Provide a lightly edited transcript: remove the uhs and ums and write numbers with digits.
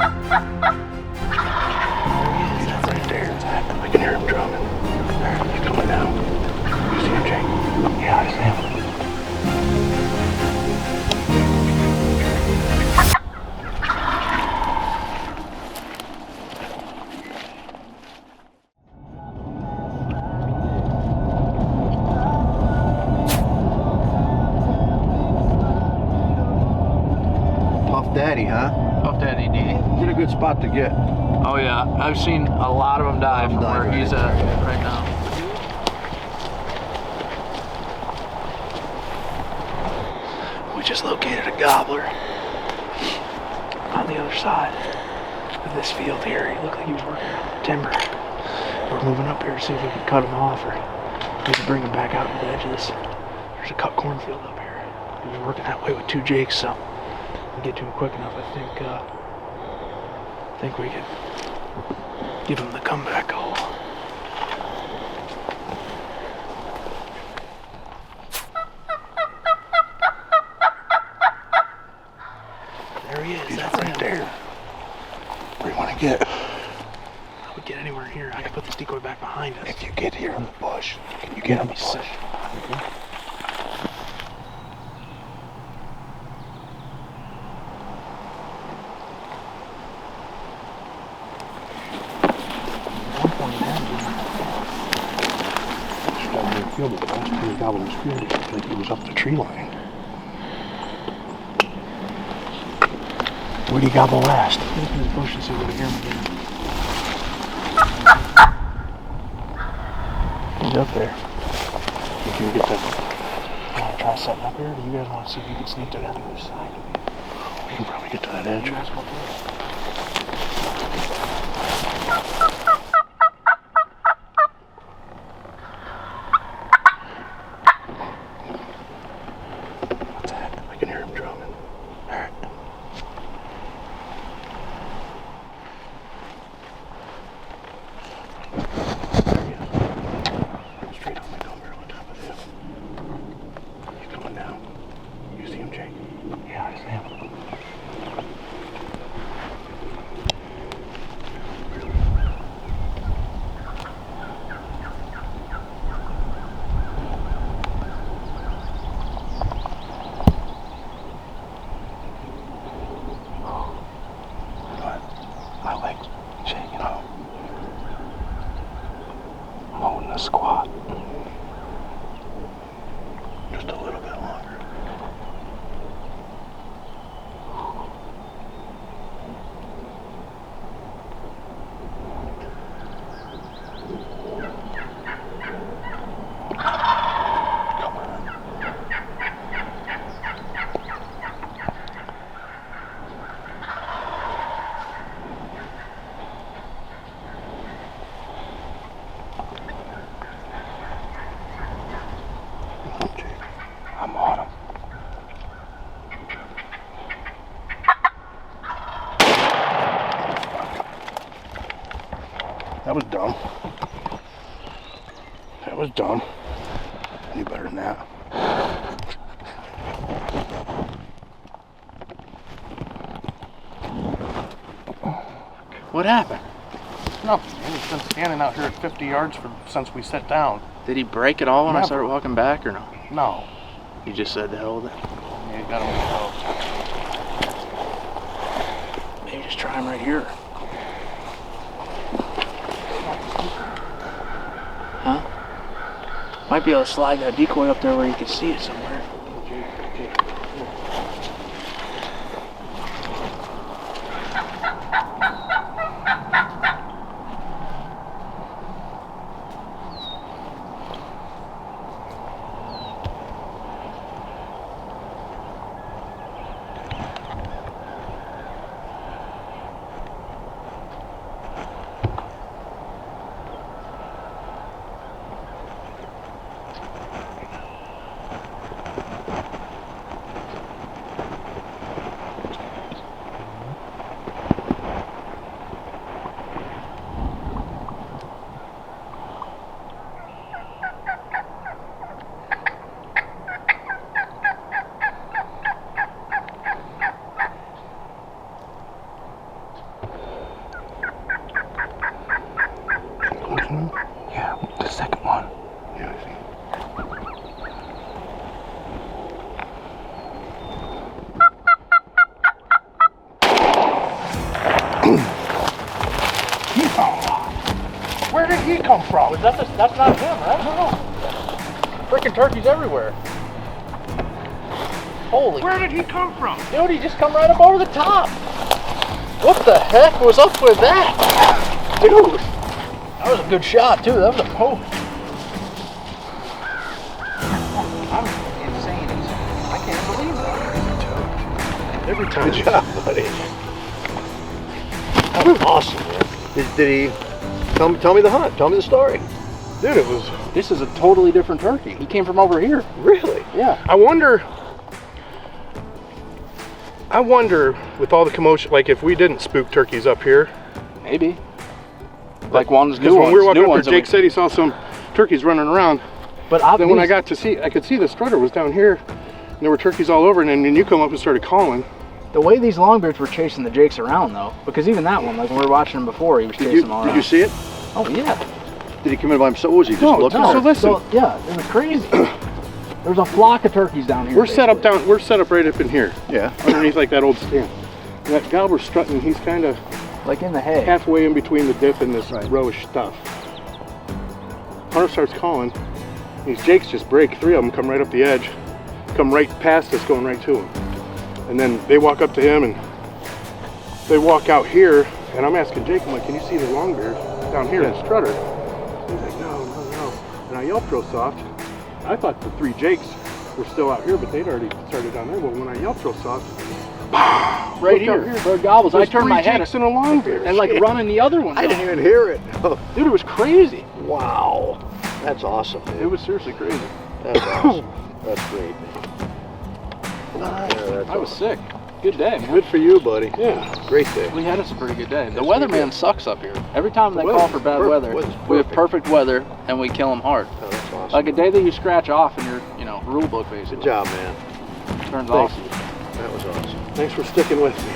He's right there. I can hear him drumming. He's coming down. You see him, Jake? Yeah, I see him. Puff Daddy, huh? Puff Daddy D. Get a good spot to get. Oh yeah, I've seen a lot of them die from where he's at right now. We just located a gobbler on the other side of this field here. He looked like he was working on the timber. We're moving up here to see if we can cut him off or maybe bring him back out to the edge of this. There's a cut cornfield up here. We've been working that way with 2 Jakes, so we get to him quick enough. I think we can give him the comeback call. There he is. He's that's right him. There. Where do you want to get? I would get anywhere in here. I can put this decoy back behind us. If you get here in the bush, can you get him? Bush? But the last time he gobbled his food, it looked like he was up the tree line. Where'd he gobble last? Look in the bush and see if we can hear him again. He's up there. Can you get that? You want to try setting up here? Or do you guys want to see if you can sneak to that other side? We can probably get to that edge. You guys want to? Squat. Just a little bit longer. Come on. I'm on him. That was dumb. That was dumb. I knew better than that. What happened? Nothing, man. He's been standing out here at 50 yards since we sat down. Did he break at all when I Never. started walking back or no? No. You just said the hell with it? Yeah, you got him. Maybe just try him right here. Huh? Might be able to slide that decoy up there where you can see it somewhere. Where did he come from? That's not him, right? No. Freaking turkeys everywhere. Holy. Where did he come from? Dude, he just come right up over the top. What the heck was up with that? Dude, that was a good shot too. That was a poke. I'm insane. I can't believe that. Every time. Good job, buddy. That was awesome, man. Did he tell me the hunt? Tell me the story. Dude, it was. This is a totally different turkey. He came from over here. Really? Yeah. I wonder with all the commotion, like if we didn't spook turkeys up here. Maybe. Like ones, new Because when ones. we were walking new up ones there, Jake said he saw some turkeys running around. But Then when I got to see, I could see the strutter was down here, and there were turkeys all over, and then you come up and started calling. the way these longbeards were chasing the jakes around though, because even that one, like when we were watching him before, he was chasing them all around. Did you see it? Oh yeah. Did he come in by himself? What was he just looking? So listen. Yeah, it was crazy. There's a flock of turkeys down here. We're set up right up in here, Yeah. underneath like that old stand. And that gobbler's strutting. He's kind of like in the hay. halfway in between the dip and this row of stuff. Hunter starts calling. These jakes just break. 3 of them come right up the edge, come right past us, going right to him. And then they walk up to him and they walk out here. And I'm asking Jake, I'm like, can you see the longbeard down here in the strutter? He's like, no. And I yelped real soft. I thought the 3 jakes were still out here, but they'd already started down there. Well, when I yelped real soft, Right here, where it gobbles. there's I turned 3 my head jakes and a longbeard. and like running the other one. I didn't even hear it. Dude, it was crazy. Wow. That's awesome, It dude. was seriously crazy. That's awesome. That's great. Yeah, that's I was awesome. sick. Good day, man. Good for you, buddy. Yeah. Great day. We had us a pretty good day. The Yes, weatherman we did. sucks up here. Every time they The call weather's for bad perfect. weather, Weather's we have perfect. perfect weather and we kill them hard. Oh, that's awesome. Like a day that you scratch off in your, rule book basically. Good job, man. Turns Thanks. awesome. That was awesome. Thanks for sticking with me.